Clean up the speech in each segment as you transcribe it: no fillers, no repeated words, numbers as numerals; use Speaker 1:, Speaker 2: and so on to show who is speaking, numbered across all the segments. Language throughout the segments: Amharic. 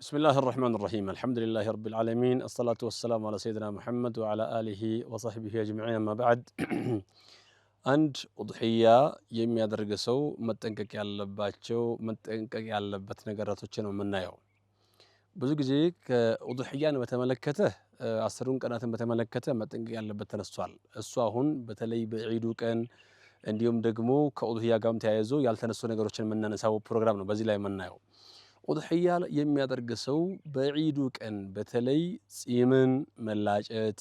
Speaker 1: بسم الله الرحمن الرحيم الحمد لله رب العالمين الصلاة والسلام على سيدنا محمد وعلى آله وصحبه أجمعين أما بعد አንድ ኡድሕያ የሚያደርግ ሰው መጠንቀቅ ያለበት ነገራቶችን ነው የምናየው። ብዙ ጊዜ ከኡድሕያን በተመለከተ 10 ቀናትን በተመለከተ መጠንቀቅ ያለበት ተነስቷል። እሱ አሁን በተለይ በዒዱ ቀን እንዲሁም ደግሞ ከኡድሕያ ጋርም ተያይዞ ያልተነሱ ነገሮችን የምናነሳው ፕሮግራም ነው በዚህ ላይ የምናየው። ኡድሕያ የሚያደርግ ሰው በዒዱ ቀን በተለይ ጺምን መላጨት፣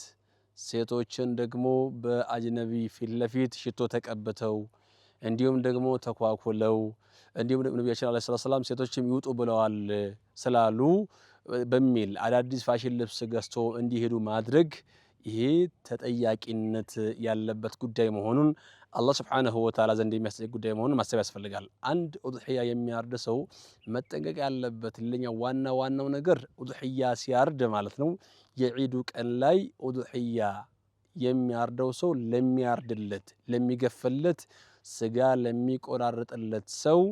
Speaker 1: ሴቶችን ደግሞ በአጅነቢ ፊት ለፊት ሽቶ ተቀብተው እንዲሁም ደግሞ ተኳኩለው እንዲሁም ነብያችን አለይሂ ሰላም ሴቶችም ይውጡ ብለዋል ስላሉ በሚል አዳዲስ ፋሽን ልብስ ገዝቶ እንዲሄዱ ማድረግ ይሄ ተጠያቂነት ያለበት ጉዳይ መሆኑን አላህ ሱብሓነሁ ወተዓላ ዘንድ የሚያስጠይቅ ጉዳይ መሆኑን ማሰብ ያስፈልጋል። አንድ ኡድሕያ የሚያርድ ሰው መጠንቀቅ ያለበት ለኛው ዋናው ነገር ኡድሕያ ሲያርድ ማለት ነው የዒዱ ቀን ላይ ኡድሕያ የሚያርደው ሰው ለሚያርድለት ለሚገፈለት ስጋ ለሚቆራርጥለት ሰው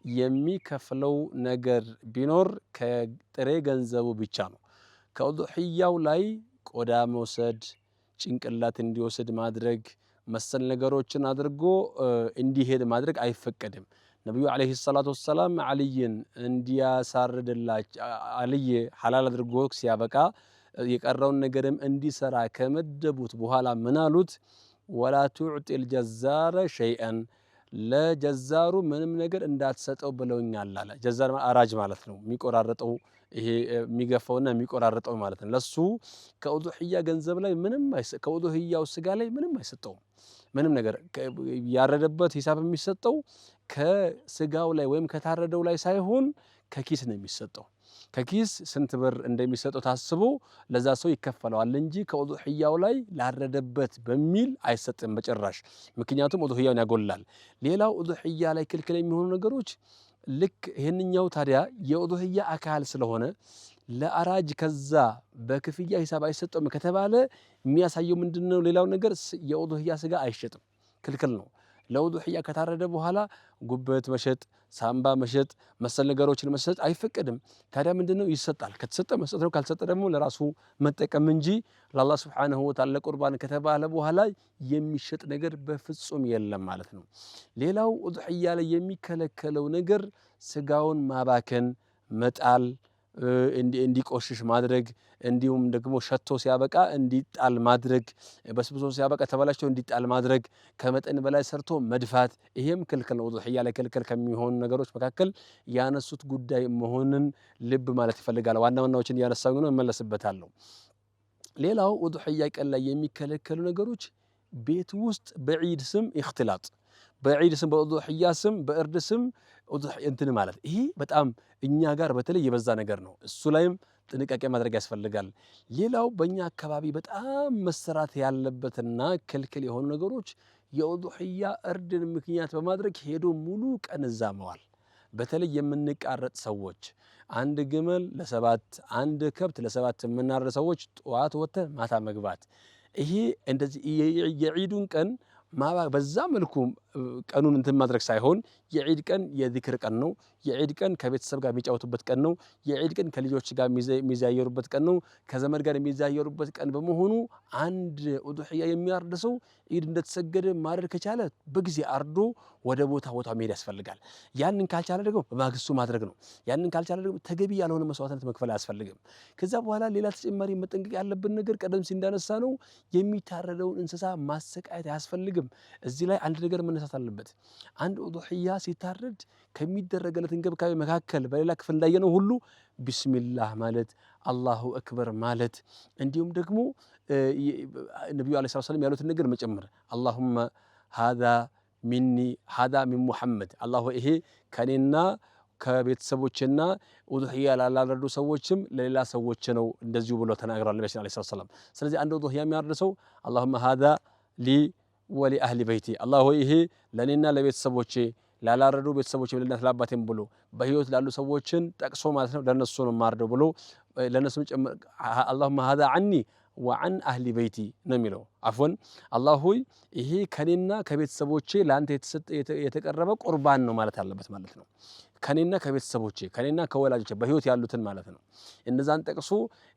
Speaker 1: የሚከፍለው ነገር ቢኖር ከጥሬ ገንዘቡ ብቻ ነው። ከኡድሕያው ላይ ቆዳ መውሰድ፣ ጭንቅላት እንዲወስድ ማድረግ መሰል ነገሮችን አድርጎ እንዲሄድ ማድረግ አይፈቀድም። ነብዩ አለይሂ ሰላቱ ወሰላም አልይን እንዲያሳርድላቸው አልይ ሐላል አድርጎ ሲያበቃ የቀረውን ነገርም እንዲሰራ ከመደቡት በኋላ ምን አሉት? ወላ ቱዕጢል ጀዛረ ሸይአን ለጀዛሩ ምንም ነገር እንዳትሰጠው ብለውኛል አለ። ጀዛር አራጅ ማለት ነው፣ የሚቆራረጠው ይሄ የሚገፋውና የሚቆራረጠው ማለት ነው። ለሱ ከኡድሕያ ገንዘብ ላይ ምንም ከኡድሕያው ስጋ ላይ ምንም አይሰጠውም። ምንም ነገር ያረደበት ሂሳብ የሚሰጠው ከስጋው ላይ ወይም ከታረደው ላይ ሳይሆን ከኪስ ነው የሚሰጠው። ከኪስ ስንት ብር እንደሚሰጠው ታስቦ ለዛ ሰው ይከፈለዋል እንጂ ከኡድሕያው ላይ ላረደበት በሚል አይሰጥም በጭራሽ። ምክንያቱም ኡድሕያውን ያጎላል። ሌላው ኡድሕያ ላይ ክልክል የሚሆኑ ነገሮች ልክ ይሄንኛው ታዲያ የኡድሕያ አካል ስለሆነ ለአራጅ ከዛ በክፍያ ሂሳብ አይሰጠውም ከተባለ የሚያሳየው ምንድነው? ሌላው ነገር የኡድሕያ ስጋ አይሸጥም፣ ክልክል ነው። ለኡድሕያ ከታረደ በኋላ ጉበት መሸጥ፣ ሳምባ መሸጥ፣ መሰል ነገሮችን መሸጥ አይፈቀድም። ታዲያ ምንድነው? ይሰጣል። ከተሰጠ መስጠት ነው፣ ካልሰጠ ደግሞ ለራሱ መጠቀም እንጂ ለአላህ ሱብሓነሁ ወተዓላ ቁርባን ከተባለ በኋላ የሚሸጥ ነገር በፍጹም የለም ማለት ነው። ሌላው ኡድሕያ ላይ የሚከለከለው ነገር ስጋውን ማባከን፣ መጣል፣ እንዲቆሽሽ ማድረግ እንዲሁም ደግሞ ሸቶ ሲያበቃ እንዲጣል ማድረግ፣ በስብሶ ሲያበቃ ተበላሽቶ እንዲጣል ማድረግ፣ ከመጠን በላይ ሰርቶ መድፋት፣ ይሄም ክልክል ነው። ኡድሕያ ላይ ክልክል ከሚሆኑ ነገሮች መካከል ያነሱት ጉዳይ መሆኑን ልብ ማለት ይፈልጋል። ዋናዎችን እያነሳሁ ነው፣ እመለስበታለሁ። ሌላው ኡድሕያ ቀን ላይ የሚከለከሉ ነገሮች ቤት ውስጥ በዒድ ስም ኢኽትላጥ፣ በዒድ ስም በኡድሕያ ስም በእርድ ስም እንትን ማለት ይሄ በጣም እኛ ጋር በተለይ የበዛ ነገር ነው። እሱ ላይም ጥንቃቄ ማድረግ ያስፈልጋል። ሌላው በእኛ አካባቢ በጣም መሰራት ያለበትና ክልክል የሆኑ ነገሮች የኡድሕያ እርድን ምክንያት በማድረግ ሄዶ ሙሉ ቀን እዛ መዋል። በተለይ የምንቃረጥ ሰዎች አንድ ግመል ለሰባት አንድ ከብት ለሰባት የምናርድ ሰዎች ጠዋት ወጥተን ማታ መግባት፣ ይሄ እንደዚህ የዒዱን ቀን በዛ መልኩ ቀኑን እንትን ማድረግ ሳይሆን የዒድ ቀን የዚክር ቀን ነው። የዒድ ቀን ከቤተሰብ ጋር የሚጫወቱበት ቀን ነው። የዒድ ቀን ከልጆች ጋር የሚዛየሩበት ቀን ነው። ከዘመድ ጋር የሚዛየሩበት ቀን በመሆኑ አንድ ኡድሕያ የሚያርድ ሰው ዒድ እንደተሰገደ ማረድ ከቻለ በጊዜ አርዶ ወደ ቦታ መሄድ ያስፈልጋል። ያንን ካልቻለ ደግሞ በማግስቱ ማድረግ ነው። ያንን ካልቻለ ደግሞ ተገቢ ያልሆነ መስዋዕትነት መክፈል አያስፈልግም። ከዛ በኋላ ሌላ ተጨማሪ መጠንቀቅ ያለብን ነገር ቀደም ሲል እንዳነሳ ነው የሚታረደውን እንስሳ ማሰቃየት አያስፈልግም። እዚህ ላይ አንድ ነገር መነሳት አለበት። አንድ ኡድሕያ ሲታረድ ከሚደረገለት እንክብካቤ መካከል በሌላ ክፍል እንዳየነው ሁሉ ቢስሚላህ ማለት፣ አላሁ አክበር ማለት እንዲሁም ደግሞ ነብዩ አለይሂ ሰላም ያሉትን ነገር መጨመር፣ አላሁመ ሃዛ ሚን ሙሐመድ፣ አላሁ ይሄ ከኔና ከቤተሰቦችና ኡድሕያ ላላረዱ ሰዎችም ለሌላ ሰዎች ነው እንደዚሁ ብሎ ተናግሯል ነብዩ አለይሂ ሰላም። ስለዚህ አንድ ኡድሕያ የሚያርድ ሰው አላሁመ ሃዛ ሊ ወሊ አህሊ በይቲ፣ አላህ ሆይ ይሄ ለኔና ለቤተሰቦቼ ላላረዱ ቤተሰቦቼ ለእናት ለአባቴም ብሎ በህይወት ላሉ ሰዎችን ጠቅሶ ማለት ነው ለነሱ ነው ማርደው ብሎ ለነሱም ጨምር አላሁመ ሃዛ ዐኒ ወዐን አህሊ በይቲ ነው የሚለው። አፍወን አላህ ሆይ ይሄ ከኔና ከቤተሰቦቼ ለአንተ የተቀረበ ቁርባን ነው ማለት አለበት ማለት ነው። ከኔና ከቤተሰቦቼ ከኔና ከወላጆቼ በህይወት ያሉትን ማለት ነው። እነዛን ጠቅሶ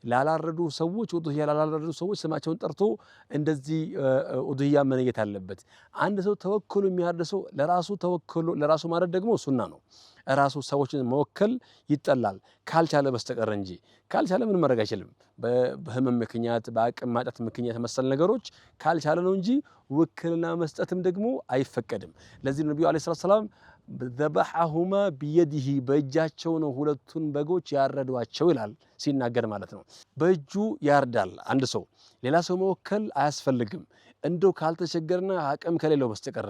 Speaker 1: ላላረዱ ሰዎች ኡድህያ ላላረዱ ሰዎች ስማቸውን ጠርቶ እንደዚህ ኡድህያ መነየት አለበት። አንድ ሰው ተወክሎ የሚያርድ ሰው ለራሱ ማረድ ደግሞ ሱና ነው። ራሱ ሰዎችን መወከል ይጠላል ካልቻለ በስተቀር እንጂ ካልቻለ ምን ማድረግ አይችልም። በህመም ምክንያት በአቅም ማጣት ምክንያት መሰል ነገሮች ካልቻለ ነው እንጂ ውክልና መስጠትም ደግሞ አይፈቀድም። ለዚህ ነብዩ አለይሂ ሰላም ዘበሐሁማ ቢየዲሂ በእጃቸው ነው ሁለቱን በጎች ያረዷቸው ይላል ሲናገር ማለት ነው። በእጁ ያርዳል አንድ ሰው ሌላ ሰው መወከል አያስፈልግም። እንደው ካልተቸገረና አቅም ከሌለው በስተቀር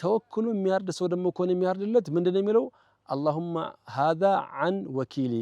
Speaker 1: ተወክሎ የሚያርድ ሰው ደግሞ ከሆነ የሚያርድለት ምንድነው የሚለው አላሁማ ሃዛ አን ወኪሊ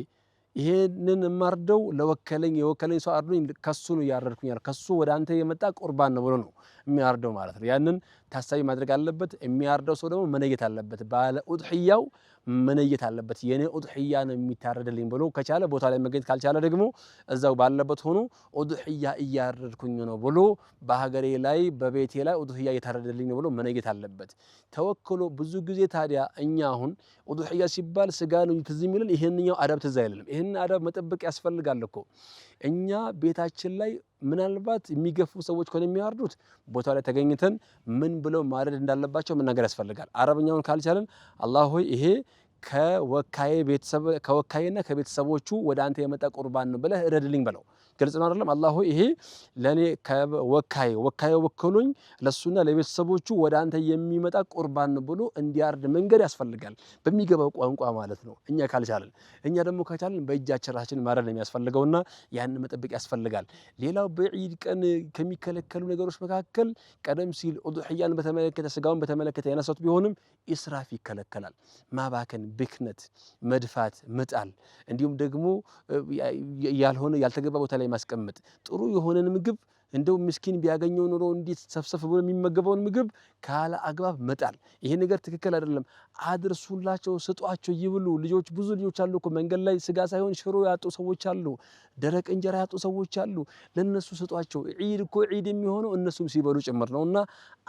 Speaker 1: ይሄንን ማርደው ለወከለኝ የወከለኝ ሰው አርዱኝ ከሱ ነው ያረድኩኛል ከሱ ወደ አንተ የመጣ ቁርባን ነው ብሎ ነው የሚያርደው ማለት ነው። ያንን ታሳቢ ማድረግ አለበት። የሚያርደው ሰው ደግሞ መነየት አለበት። ባለ ኡድህያው መነየት አለበት። የኔ ኡድህያ ነው የሚታረድልኝ ብሎ ከቻለ ቦታ ላይ መገኘት ካልቻለ ደግሞ እዛው ባለበት ሆኖ ኡድህያ እያረድኩኝ ነው ብሎ በሀገሬ ላይ በቤቴ ላይ ኡድህያ እየታረደልኝ ነው ብሎ መነየት አለበት። ተወክሎ ብዙ ጊዜ ታዲያ እኛ አሁን ኡድህያ ሲባል ስጋ ነው ትዝ የሚለን ይሄንኛው አዳብ ትዝ አይልም። ይሄን አዳብ መጠበቅ ያስፈልጋል እኮ እኛ ቤታችን ላይ ምናልባት የሚገፉ ሰዎች ከሆነ የሚያርዱት ቦታ ላይ ተገኝተን ምን ብለው ማረድ እንዳለባቸው መናገር ያስፈልጋል። አረብኛውን ካልቻለን አላህ ሆይ ይሄ ከወካይና ከቤተሰቦቹ ወደ አንተ የመጣ ቁርባን ነው ብለህ እረድልኝ በለው። ግልጽ ነው አይደለም? አላህ ሆይ ይሄ ለኔ ወካይ ወክሎኝ ለሱና ለቤተሰቦቹ ወደ አንተ የሚመጣ ቁርባን ነው ብሎ እንዲያርድ መንገድ ያስፈልጋል በሚገባው ቋንቋ ማለት ነው። እኛ ካልቻለን እኛ ደግሞ ከቻለን በእጃችን ራሳችን ማረድ ነው የሚያስፈልገውና ያን መጠበቅ ያስፈልጋል። ሌላው በዒድ ቀን ከሚከለከሉ ነገሮች መካከል ቀደም ሲል ኡድህያን በተመለከተ ስጋውን በተመለከተ ያነሳት ቢሆንም ኢስራፍ ይከለከላል። ማባከን፣ ብክነት፣ መድፋት፣ መጣል እንዲሁም ደግሞ ያልሆነ ያልተገባ ቦታ ላይ ማስቀመጥ ጥሩ የሆነን ምግብ እንደው ምስኪን ቢያገኘው ኑሮ እንዴት ሰፍሰፍ ብሎ የሚመገበውን ምግብ ካለ አግባብ መጣል ይሄ ነገር ትክክል አይደለም። አድርሱላቸው፣ ስጧቸው ይብሉ። ልጆች ብዙ ልጆች አሉ እኮ መንገድ ላይ ስጋ ሳይሆን ሽሮ ያጡ ሰዎች አሉ፣ ደረቅ እንጀራ ያጡ ሰዎች አሉ። ለነሱ ስጧቸው። ዒድ እኮ ዒድ የሚሆነው እነሱም ሲበሉ ጭምር ነውና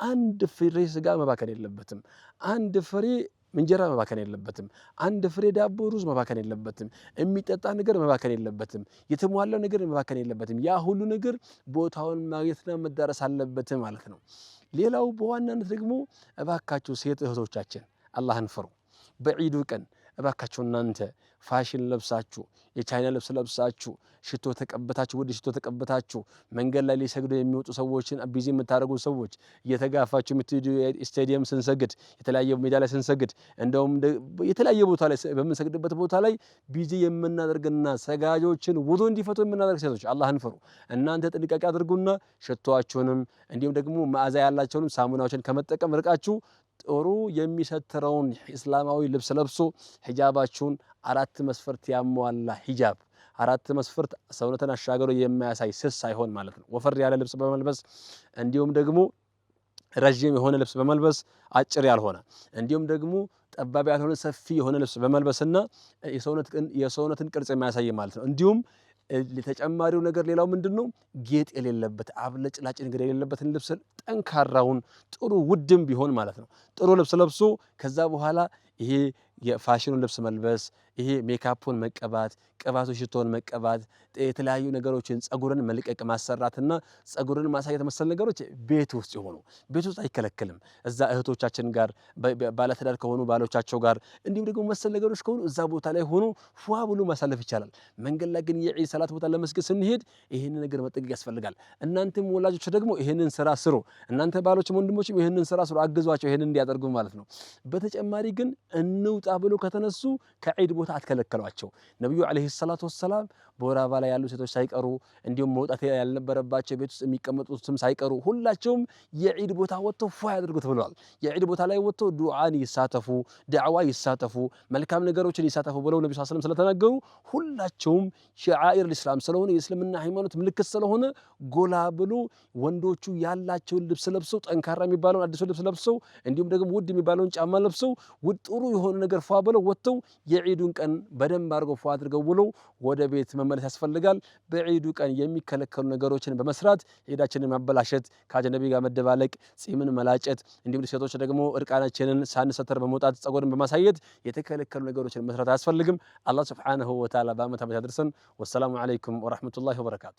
Speaker 1: አንድ ፍሬ ስጋ መባከን የለበትም። አንድ ፍሬ እንጀራ መባከን የለበትም። አንድ ፍሬ ዳቦ ሩዝ መባከን የለበትም። የሚጠጣ ነገር መባከን የለበትም። የተሟላው ነገር መባከን የለበትም። ያ ሁሉ ነገር ቦታውን ማግኘትና መዳረስ አለበት ማለት ነው። ሌላው በዋናነት ደግሞ እባካችሁ ሴት እህቶቻችን አላህን ፍሩ። በዒዱ ቀን እባካችሁ እናንተ ፋሽን ለብሳችሁ የቻይና ልብስ ለብሳችሁ ሽቶ ተቀብታችሁ ውድ ሽቶ ተቀብታችሁ መንገድ ላይ ሊሰግዱ የሚወጡ ሰዎችን ቢዚ የምታደርጉ ሰዎች እየተጋፋችሁ የምትሄዱ ስቴዲየም ስንሰግድ የተለያየ ሜዳ ላይ ስንሰግድ እንደውም የተለያየ ቦታ ላይ በምንሰግድበት ቦታ ላይ ቢዚ የምናደርግና ሰጋጆችን ውዱ እንዲፈቱ የምናደርግ ሴቶች አላህን ፍሩ። እናንተ ጥንቃቄ አድርጉና ሽቶአችሁንም እንዲሁም ደግሞ መዓዛ ያላቸውንም ሳሙናዎችን ከመጠቀም ርቃችሁ ጥሩ የሚሰትረውን እስላማዊ ልብስ ለብሶ ሂጃባችሁን 4 መስፈርት ያሟላ ሂጃብ 4 መስፈርት ሰውነትን አሻገሮ የማያሳይ ስስ ሳይሆን ማለት ነው። ወፈር ያለ ልብስ በመልበስ እንዲሁም ደግሞ ረጅም የሆነ ልብስ በመልበስ አጭር ያልሆነ እንዲሁም ደግሞ ጠባብ ያልሆነ ሰፊ የሆነ ልብስ በመልበስና የሰውነትን ቅርጽ የማያሳይ ማለት ነው። እንዲሁም ለተጨማሪው ነገር ሌላው ምንድነው ጌጥ የሌለበት አብለጭላጭ ነገር የሌለበትን ልብስ ጠንካራውን ጥሩ ውድም ቢሆን ማለት ነው ጥሩ ልብስ ለብሶ ከዛ በኋላ ይሄ የፋሽኑን ልብስ መልበስ ይሄ ሜካፑን መቀባት ቅባቱ ሽቶን መቀባት የተለያዩ ነገሮችን ጸጉርን መልቀቅ ማሰራትና ጸጉርን ማሳየት መሰል ነገሮች ቤት ውስጥ ይሆኑ ቤት ውስጥ አይከለክልም። እዛ እህቶቻችን ጋር ባለትዳር ከሆኑ ባሎቻቸው ጋር እንዲሁም ደግሞ መሰል ነገሮች ከሆኑ እዛ ቦታ ላይ ሆኖ ፏ ብሎ ማሳለፍ ይቻላል። መንገድ ላይ ግን የዒድ ሰላት ቦታ ለመስገድ ስንሄድ ይሄንን ነገር መጠንቀቅ ያስፈልጋል። እናንተም ወላጆች ደግሞ ይሄንን ስራ ስሩ። እናንተ ባሎችም ወንድሞችም ይሄንን ስራ ስሩ፣ አግዟቸው ይሄንን እንዲያደርጉ ማለት ነው። በተጨማሪ ግን እንውጣ ብሎ ከተነሱ ከዒድ ቦታ አትከለከሏቸው። ነብዩ አለይሂ ሰላቱ ወሰላም በወር አበባ ላይ ያሉ ሴቶች ሳይቀሩ እንዲሁም መውጣት ያልነበረባቸው ቤት ውስጥ የሚቀመጡትም ሳይቀሩ ሁላቸውም የዒድ ቦታ ወጥተው ፏ ያድርጉት ብለዋል። የዒድ ቦታ ላይ ወጥተው ዱዓን ይሳተፉ፣ ዳዕዋ ይሳተፉ፣ መልካም ነገሮችን ይሳተፉ ብለው ነብዩ ሰለላሁ ዐለይሂ ወሰለም ስለተናገሩ ሁላቸውም ሸዓኢር ኢስላም ስለሆነ የእስልምና ሃይማኖት ምልክት ስለሆነ ጎላ ብሎ ወንዶቹ ያላቸውን ልብስ ለብሰው ጠንካራ የሚባለውን አዲስ ልብስ ለብሰው እንዲሁም ደግሞ ውድ የሚባለውን ጫማ ለብሰው ጥሩ የሆነ ነገር ነገር ፏ ብለው ወጥተው የዒዱን ቀን በደንብ አድርገው ፏ አድርገው ውለው ወደ ቤት መመለስ ያስፈልጋል። በዒዱ ቀን የሚከለከሉ ነገሮችን በመስራት ዒዳችንን ማበላሸት፣ ከአጅነቢ ጋር መደባለቅ፣ ጺምን መላጨት፣ እንዲሁም ሴቶች ደግሞ እርቃናችንን ሳንሰተር በመውጣት ጸጉርን በማሳየት የተከለከሉ ነገሮችን መስራት አያስፈልግም። አላህ ሱብሓነሁ ወተዓላ በአመት ዓመት ያድርሰን። ወሰላሙ ዐለይኩም ወረሕመቱላሂ ወበረካቱ።